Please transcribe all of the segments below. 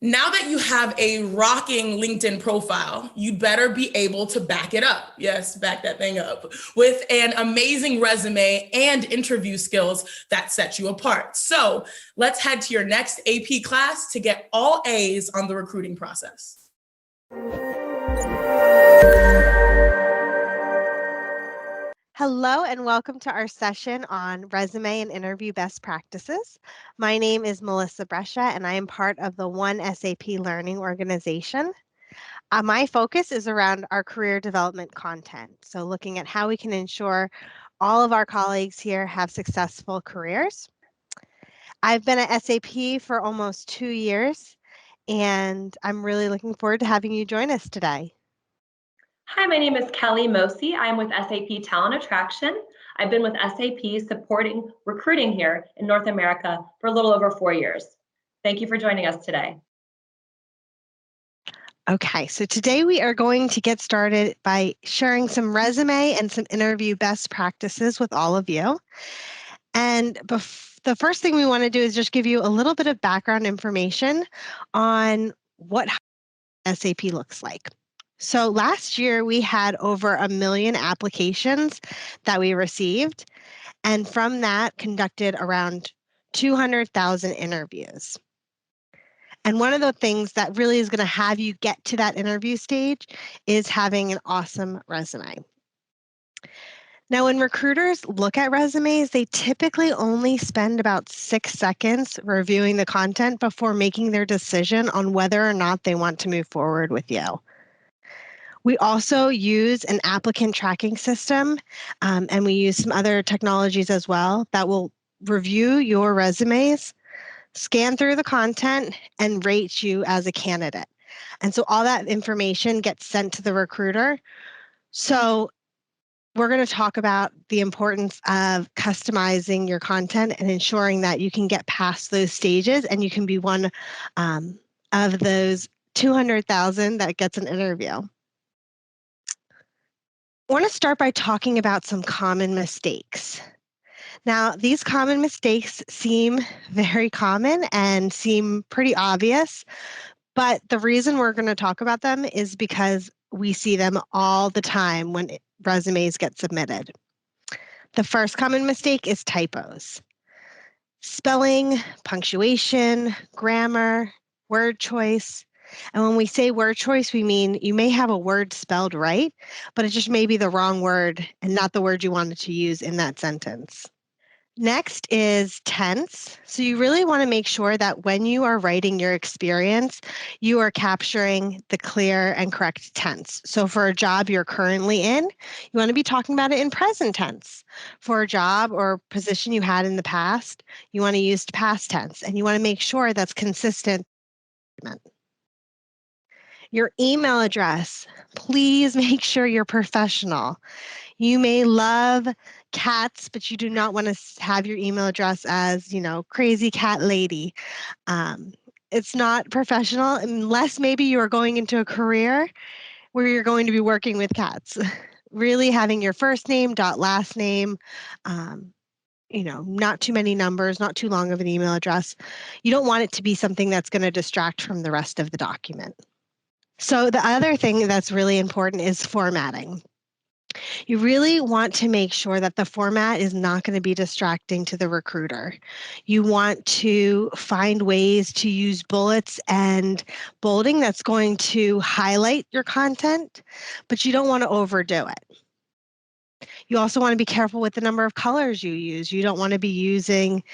Now that you have a rocking LinkedIn profile, you better be able to back it up. Yes, back that thing up with an amazing resume and interview skills that set you apart. So let's head to your next AP class to get all A's on the recruiting process. Hello and welcome to our session on resume and interview best practices. My name is Melissa Brescia and I am part of the One SAP Learning organization. My focus is around our career development content. So looking at how we can ensure all of our colleagues here have successful careers. I've been at SAP for almost 2 years and I'm really looking forward to having you join us today. Hi, my name is Kelly Mosi. I'm with SAP Talent Attraction. I've been with SAP supporting recruiting here in North America for a little over 4 years. Thank you for joining us today. Okay, so today we are going to get started by sharing some resume and some interview best practices with all of you. And the first thing we want to do is just give you a little bit of background information on what SAP looks like. So last year we had over 1 million applications that we received, and from that conducted around 200,000 interviews. And one of the things that really is going to have you get to that interview stage is having an awesome resume. Now, when recruiters look at resumes, they typically only spend about 6 seconds reviewing the content before making their decision on whether or not they want to move forward with you. We also use an applicant tracking system, and we use some other technologies as well that will review your resumes, scan through the content, and rate you as a candidate. And so all that information gets sent to the recruiter. So we're going to talk about the importance of customizing your content and ensuring that you can get past those stages and you can be one of those 200,000 that gets an interview. I want to start by talking about some common mistakes. Now, these common mistakes seem very common and seem pretty obvious, but the reason we're going to talk about them is because we see them all the time when resumes get submitted. The first common mistake is typos. Spelling, punctuation, grammar, word choice. And when we say word choice, we mean you may have a word spelled right, but it just may be the wrong word and not the word you wanted to use in that sentence. Next is tense. So you really want to make sure that when you are writing your experience, you are capturing the clear and correct tense. So for a job you're currently in, you want to be talking about it in present tense. For a job or position you had in the past, you want to use past tense, and you want to make sure that's consistent. Your email address, please make sure you're professional. You may love cats, but you do not want to have your email address as, crazy cat lady. It's not professional unless maybe you are going into a career where you're going to be working with cats. Really having your first name, last name, not too many numbers, not too long of an email address. You don't want it to be something that's going to distract from the rest of the document. So the other thing that's really important is formatting. You really want to make sure that the format is not going to be distracting to the recruiter. You want to find ways to use bullets and bolding that's going to highlight your content, but you don't want to overdo it. You also want to be careful with the number of colors you use. You don't want to be using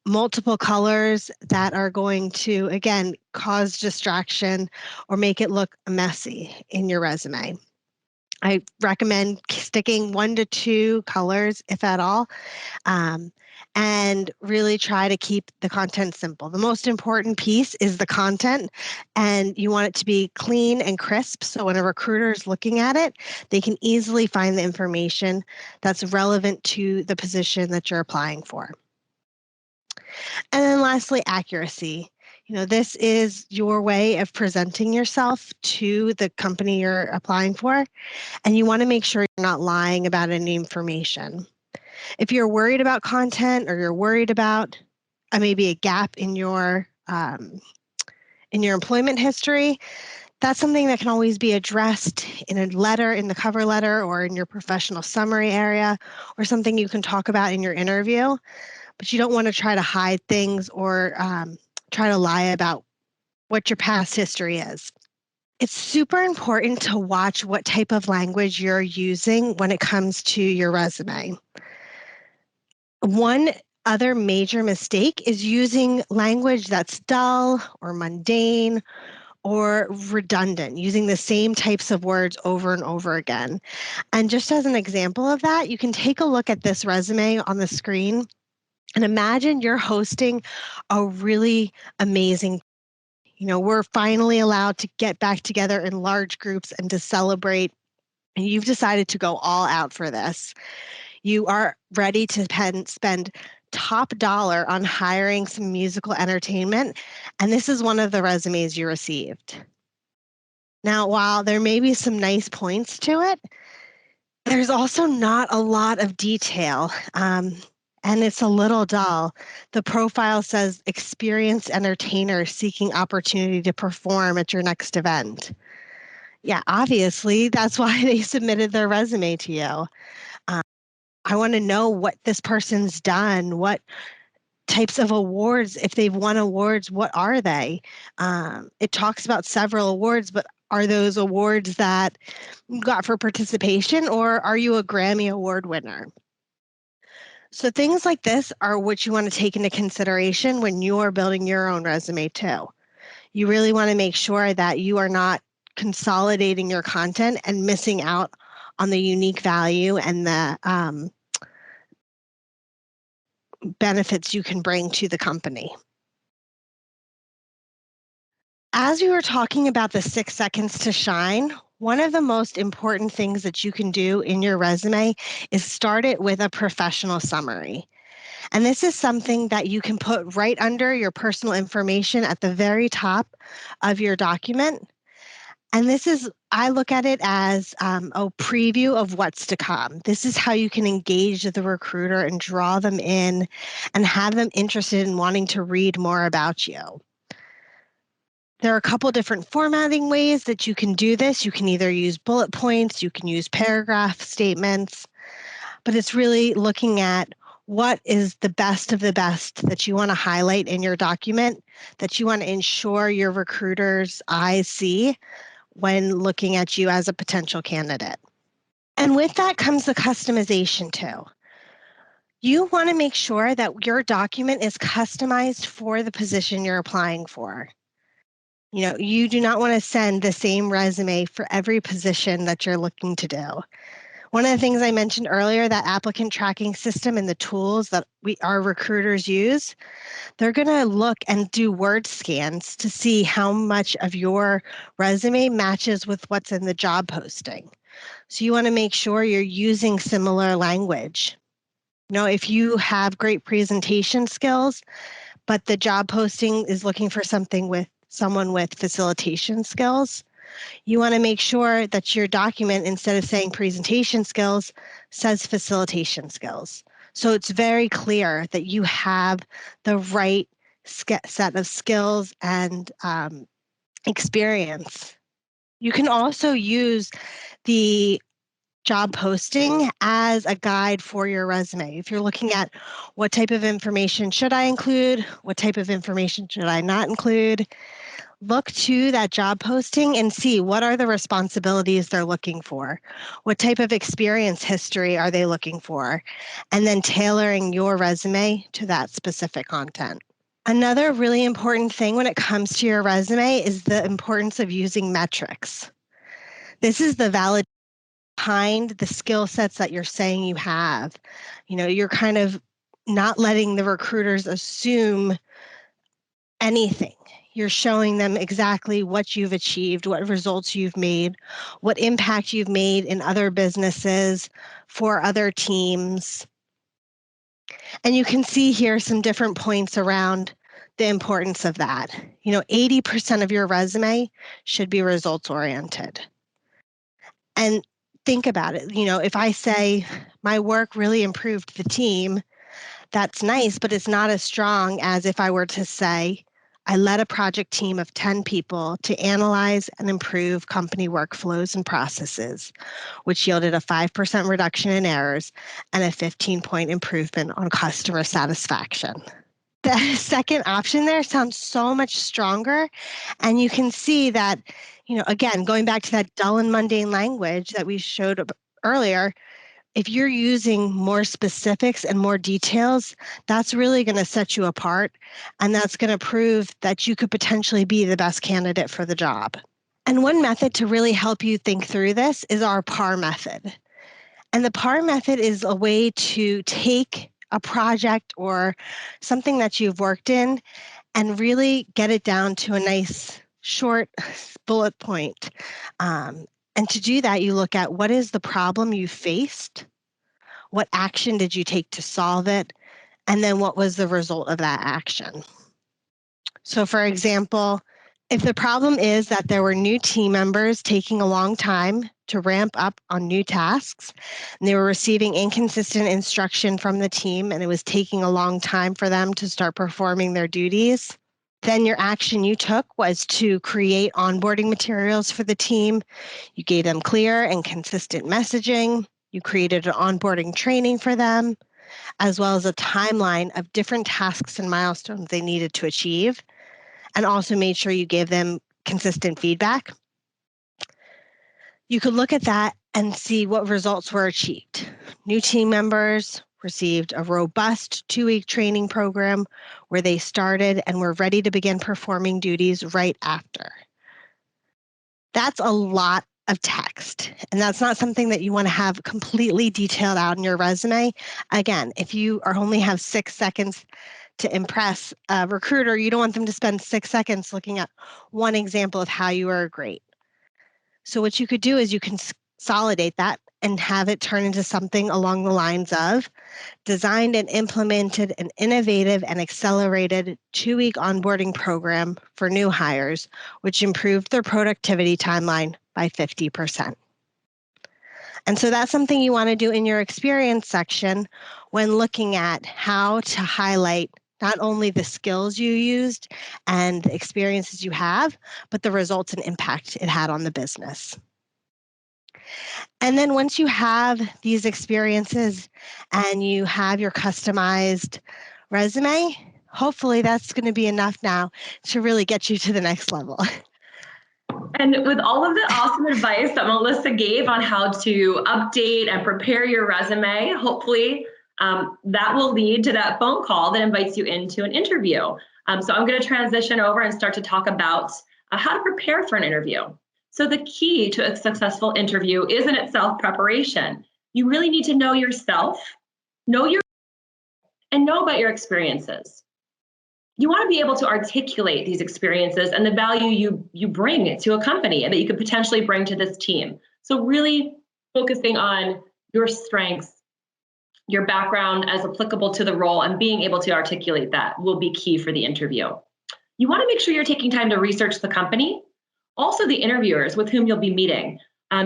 multiple colors that are going to, again, cause distraction or make it look messy in your resume. I recommend sticking 1 to 2 colors, if at all, and really try to keep the content simple. The most important piece is the content, and you want it to be clean and crisp. So when a recruiter is looking at it, they can easily find the information that's relevant to the position that you're applying for. And then lastly, accuracy. This is your way of presenting yourself to the company you're applying for, and you want to make sure you're not lying about any information. If you're worried about content or you're worried about maybe a gap in your in your employment history, that's something that can always be addressed in a letter, in the cover letter, or in your professional summary area, or something you can talk about in your interview. But you don't want to try to hide things or try to lie about what your past history is. It's super important to watch what type of language you're using when it comes to your resume. One other major mistake is using language that's dull or mundane or redundant, using the same types of words over and over again. And just as an example of that, you can take a look at this resume on the screen and imagine you're hosting a really amazing, we're finally allowed to get back together in large groups and to celebrate. And you've decided to go all out for this. You are ready to spend top dollar on hiring some musical entertainment. And this is one of the resumes you received. Now, while there may be some nice points to it, there's also not a lot of detail, and it's a little dull. The profile says experienced entertainer seeking opportunity to perform at your next event. Yeah, obviously, that's why they submitted their resume to you. I want to know what this person's done, what types of awards, if they've won awards, what are they? It talks about several awards, but are those awards that you got for participation, or are you a Grammy Award winner? So things like this are what you want to take into consideration when you are building your own resume too. You really want to make sure that you are not consolidating your content and missing out on the unique value and the benefits you can bring to the company. As we were talking about the 6 seconds to shine, one of the most important things that you can do in your resume is start it with a professional summary. And this is something that you can put right under your personal information at the very top of your document. And I look at it as a preview of what's to come. This is how you can engage the recruiter and draw them in and have them interested in wanting to read more about you. There are a couple different formatting ways that you can do this. You can either use bullet points, you can use paragraph statements, but it's really looking at what is the best of the best that you want to highlight in your document, that you want to ensure your recruiter's eyes see when looking at you as a potential candidate. And with that comes the customization too. You want to make sure that your document is customized for the position you're applying for. You do not want to send the same resume for every position that you're looking to do. One of the things I mentioned earlier, that applicant tracking system and the tools that our recruiters use, they're going to look and do word scans to see how much of your resume matches with what's in the job posting. So you want to make sure you're using similar language. If you have great presentation skills, but the job posting is looking for someone with facilitation skills, you want to make sure that your document, instead of saying presentation skills, says facilitation skills. So it's very clear that you have the right set of skills and experience. You can also use the job posting as a guide for your resume. If you're looking at what type of information should I include, what type of information should I not include, look to that job posting and see what are the responsibilities they're looking for. What type of experience history are they looking for? And then tailoring your resume to that specific content. Another really important thing when it comes to your resume is the importance of using metrics. This is the valid behind the skill sets that you're saying you have. You're kind of not letting the recruiters assume anything. You're showing them exactly what you've achieved, what results you've made, what impact you've made in other businesses, for other teams. And you can see here some different points around the importance of that. 80% of your resume should be results oriented. And think about it. If I say my work really improved the team, that's nice, but it's not as strong as if I were to say I led a project team of 10 people to analyze and improve company workflows and processes, which yielded a 5% reduction in errors and a 15-point improvement on customer satisfaction. The second option there sounds so much stronger. And you can see that, again, going back to that dull and mundane language that we showed earlier, if you're using more specifics and more details, that's really going to set you apart. And that's going to prove that you could potentially be the best candidate for the job. And one method to really help you think through this is our PAR method. And the PAR method is a way to take a project or something that you've worked in and really get it down to a nice short bullet point. And to do that, you look at what is the problem you faced, what action did you take to solve it, and then what was the result of that action. So for example, if the problem is that there were new team members taking a long time to ramp up on new tasks, and they were receiving inconsistent instruction from the team, and it was taking a long time for them to start performing their duties, then your action you took was to create onboarding materials for the team. You gave them clear and consistent messaging. You created an onboarding training for them, as well as a timeline of different tasks and milestones they needed to achieve, and also made sure you gave them consistent feedback. You could look at that and see what results were achieved. New team members received a robust 2-week training program where they started and were ready to begin performing duties right after. That's a lot of text, and that's not something that you want to have completely detailed out in your resume. Again, if you only have 6 seconds to impress a recruiter, you don't want them to spend 6 seconds looking at one example of how you are great. So what you could do is you can consolidate that and have it turn into something along the lines of designed and implemented an innovative and accelerated 2-week onboarding program for new hires, which improved their productivity timeline by 50%. And so that's something you want to do in your experience section when looking at how to highlight not only the skills you used and the experiences you have, but the results and impact it had on the business. And then once you have these experiences and you have your customized resume, hopefully that's going to be enough now to really get you to the next level. And with all of the awesome advice that Melissa gave on how to update and prepare your resume, hopefully that will lead to that phone call that invites you into an interview. So I'm going to transition over and start to talk about how to prepare for an interview. So the key to a successful interview is in itself preparation. You really need to know yourself, know about your experiences. You want to be able to articulate these experiences and the value you bring to a company and that you could potentially bring to this team. So really focusing on your strengths, your background as applicable to the role, and being able to articulate that will be key for the interview. You want to make sure you're taking time to research the company, also the interviewers with whom you'll be meeting.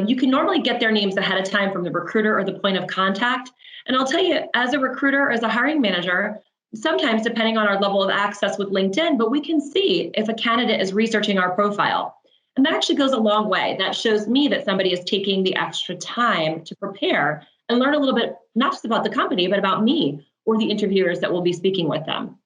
You can normally get their names ahead of time from the recruiter or the point of contact. And I'll tell you, as a recruiter or as a hiring manager, sometimes depending on our level of access with LinkedIn, but we can see if a candidate is researching our profile. And that actually goes a long way. That shows me that somebody is taking the extra time to prepare and learn a little bit, not just about the company, but about me or the interviewers that will be speaking with them.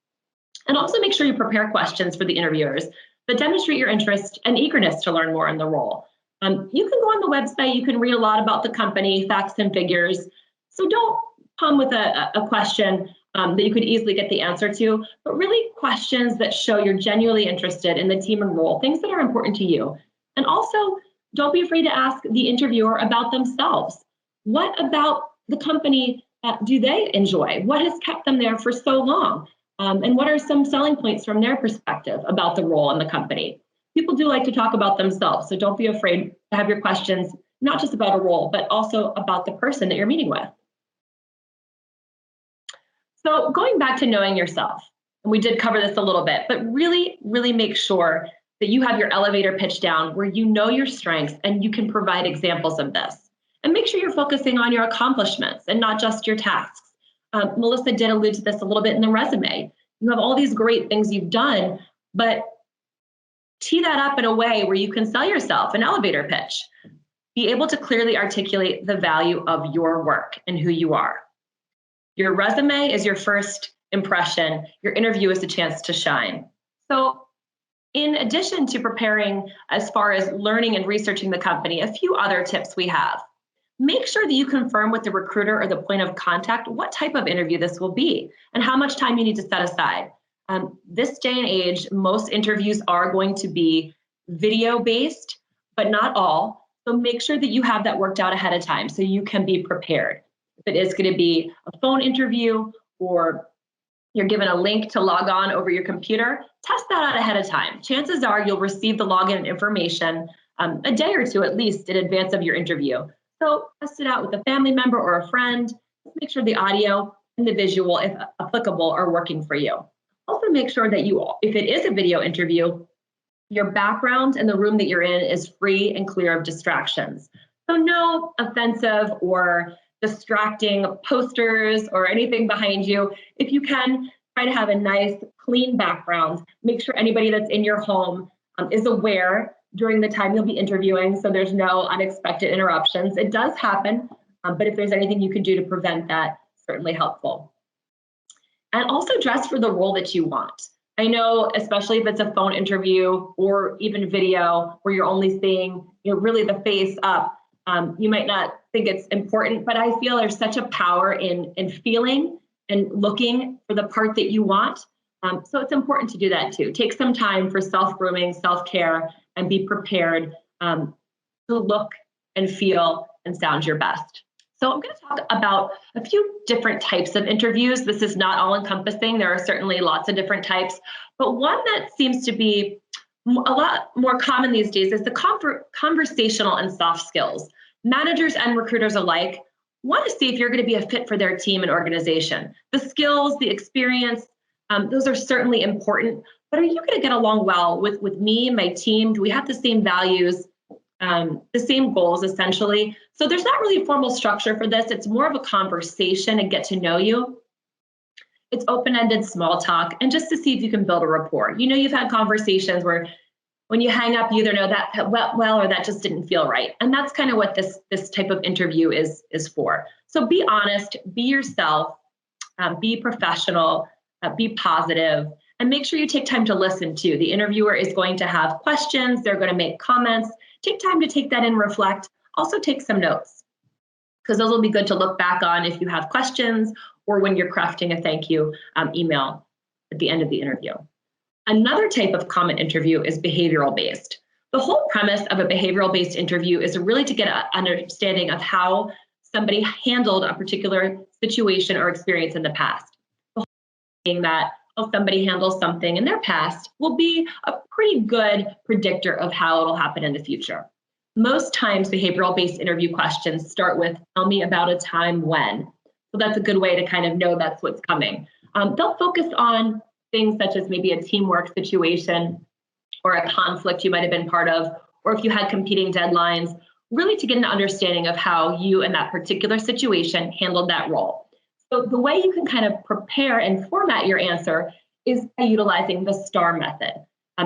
And also make sure you prepare questions for the interviewers that demonstrate your interest and eagerness to learn more in the role. You can go on the website, you can read a lot about the company, facts and figures. So don't come with a question that you could easily get the answer to, but really questions that show you're genuinely interested in the team and role, things that are important to you. And also, don't be afraid to ask the interviewer about themselves. What about the company do they enjoy? What has kept them there for so long? And what are some selling points from their perspective about the role in the company? People do like to talk about themselves, so don't be afraid to have your questions, not just about a role, but also about the person that you're meeting with. So going back to knowing yourself, and we did cover this a little bit, but really, really make sure that you have your elevator pitch down where you know your strengths and you can provide examples of this. And make sure you're focusing on your accomplishments and not just your tasks. Melissa did allude to this a little bit in the resume. You have all these great things you've done, but tee that up in a way where you can sell yourself, an elevator pitch. Be able to clearly articulate the value of your work and who you are. Your resume is your first impression. Your interview is the chance to shine. So in addition to preparing as far as learning and researching the company, a few other tips we have. Make sure that you confirm with the recruiter or the point of contact what type of interview this will be and how much time you need to set aside. This day and age, most interviews are going to be video-based, but not all. So make sure that you have that worked out ahead of time so you can be prepared. If it is going to be a phone interview or you're given a link to log on over your computer, test that out ahead of time. Chances are you'll receive the login information a day or two at least in advance of your interview. So test it out with a family member or a friend. Just make sure the audio and the visual, if applicable, are working for you. Also make sure that if it is a video interview, your background and the room that you're in is free and clear of distractions. So no offensive or distracting posters or anything behind you. If you can, try to have a nice, clean background. Make sure anybody that's in your home is aware during the time you'll be interviewing, so there's no unexpected interruptions. It does happen, but if there's anything you can do to prevent that, certainly helpful. And also dress for the role that you want. I know, especially if it's a phone interview or even video where you're only seeing, really the face up, you might not think it's important, but I feel there's such a power in feeling and looking for the part that you want. So it's important to do that too. Take some time for self-grooming, self-care, and be prepared to look and feel and sound your best. So I'm going to talk about a few different types of interviews. This is not all encompassing. There are certainly lots of different types, but one that seems to be a lot more common these days is the conversational and soft skills. Managers and recruiters alike want to see if you're going to be a fit for their team and organization. The skills, the experience, those are certainly important, but are you going to get along well with me, my team? Do we have the same values, the same goals, essentially? So there's not really a formal structure for this. It's more of a conversation and get to know you. It's open-ended small talk, and just to see if you can build a rapport. You've had conversations where when you hang up, you either know that went well or that just didn't feel right. And that's kind of what this type of interview is for. So be honest, be yourself, be professional, be positive, and make sure you take time to listen too. The interviewer is going to have questions. They're going to make comments. Take time to take that in, reflect. Also take some notes, because those will be good to look back on if you have questions or when you're crafting a thank you email at the end of the interview. Another type of common interview is behavioral based. The whole premise of a behavioral based interview is really to get an understanding of how somebody handled a particular situation or experience in the past. The whole being that how somebody handles something in their past will be a pretty good predictor of how it'll happen in the future. Most times, behavioral-based interview questions start with, tell me about a time when. So that's a good way to kind of know that's what's coming. They'll focus on things such as maybe a teamwork situation or a conflict you might have been part of, or if you had competing deadlines, really to get an understanding of how you in that particular situation handled that role. So the way you can kind of prepare and format your answer is by utilizing the STAR method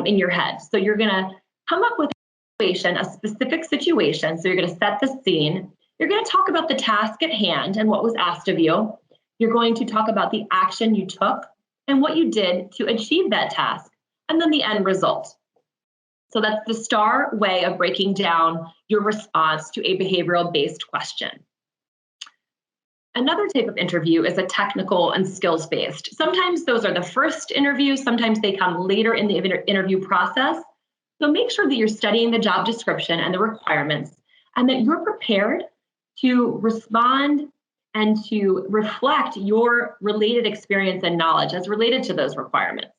in your head. So you're going to come up with a specific situation. So you're going to set the scene. You're going to talk about the task at hand and what was asked of you. You're going to talk about the action you took and what you did to achieve that task, and then the end result. So that's the STAR way of breaking down your response to a behavioral-based question. Another type of interview is a technical and skills-based. Sometimes those are the first interviews, sometimes they come later in the interview process. So make sure that you're studying the job description and the requirements, and that you're prepared to respond and to reflect your related experience and knowledge as related to those requirements.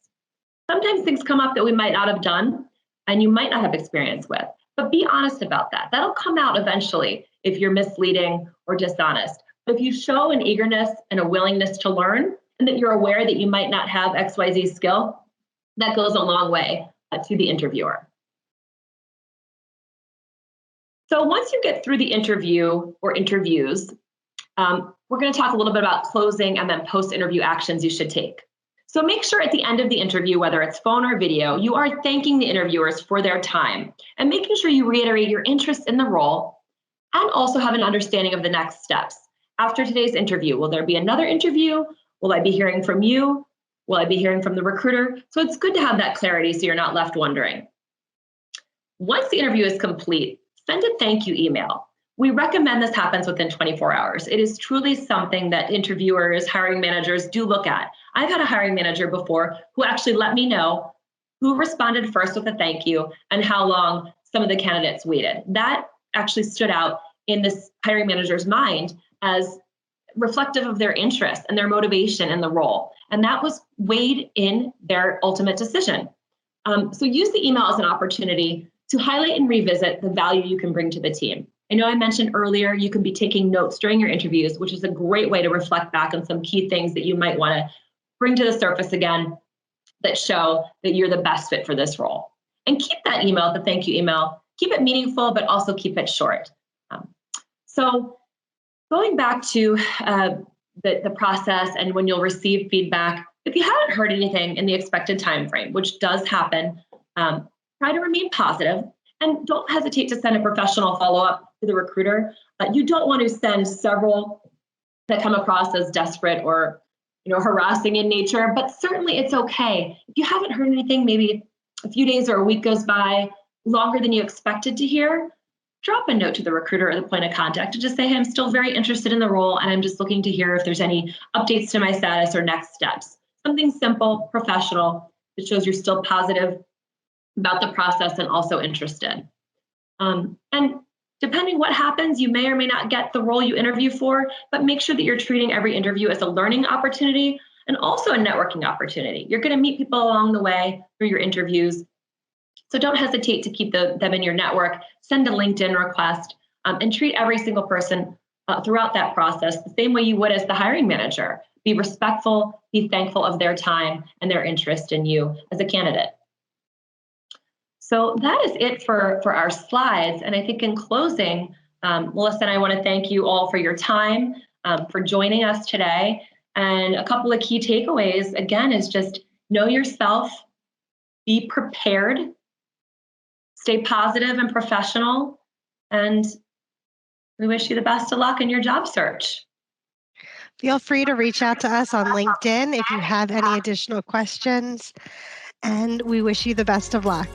Sometimes things come up that we might not have done and you might not have experience with, but be honest about that. That'll come out eventually if you're misleading or dishonest. But if you show an eagerness and a willingness to learn, and that you're aware that you might not have XYZ skill, that goes a long way to the interviewer. So once you get through the interview or interviews, we're going to talk a little bit about closing and then post-interview actions you should take. So make sure at the end of the interview, whether it's phone or video, you are thanking the interviewers for their time and making sure you reiterate your interest in the role and also have an understanding of the next steps. After today's interview, will there be another interview? Will I be hearing from you? Will I be hearing from the recruiter? So it's good to have that clarity so you're not left wondering. Once the interview is complete, send a thank you email. We recommend this happens within 24 hours. It is truly something that interviewers, hiring managers do look at. I've had a hiring manager before who actually let me know who responded first with a thank you and how long some of the candidates waited. That actually stood out in this hiring manager's mind as reflective of their interest and their motivation in the role. And that was weighed in their ultimate decision. So use the email as an opportunity to highlight and revisit the value you can bring to the team. I know I mentioned earlier, you can be taking notes during your interviews, which is a great way to reflect back on some key things that you might want to bring to the surface again that show that you're the best fit for this role. And keep that email, the thank you email, keep it meaningful, but also keep it short. So going back to the process and when you'll receive feedback, if you haven't heard anything in the expected time frame, which does happen, try to remain positive and don't hesitate to send a professional follow-up to the recruiter. You don't want to send several that come across as desperate or harassing in nature, but certainly it's okay. If you haven't heard anything, maybe a few days or a week goes by, longer than you expected to hear, drop a note to the recruiter or the point of contact and just say, hey, I'm still very interested in the role and I'm just looking to hear if there's any updates to my status or next steps. Something simple, professional, that shows you're still positive about the process and also interested. And depending what happens, you may or may not get the role you interview for, but make sure that you're treating every interview as a learning opportunity and also a networking opportunity. You're going to meet people along the way through your interviews. So don't hesitate to keep them in your network, send a LinkedIn request, and treat every single person throughout that process the same way you would as the hiring manager. Be respectful, be thankful of their time and their interest in you as a candidate. So that is it for our slides. And I think in closing, Melissa and I want to thank you all for your time, for joining us today. And a couple of key takeaways, again, is just know yourself, be prepared, stay positive and professional, and we wish you the best of luck in your job search. Feel free to reach out to us on LinkedIn if you have any additional questions, and we wish you the best of luck.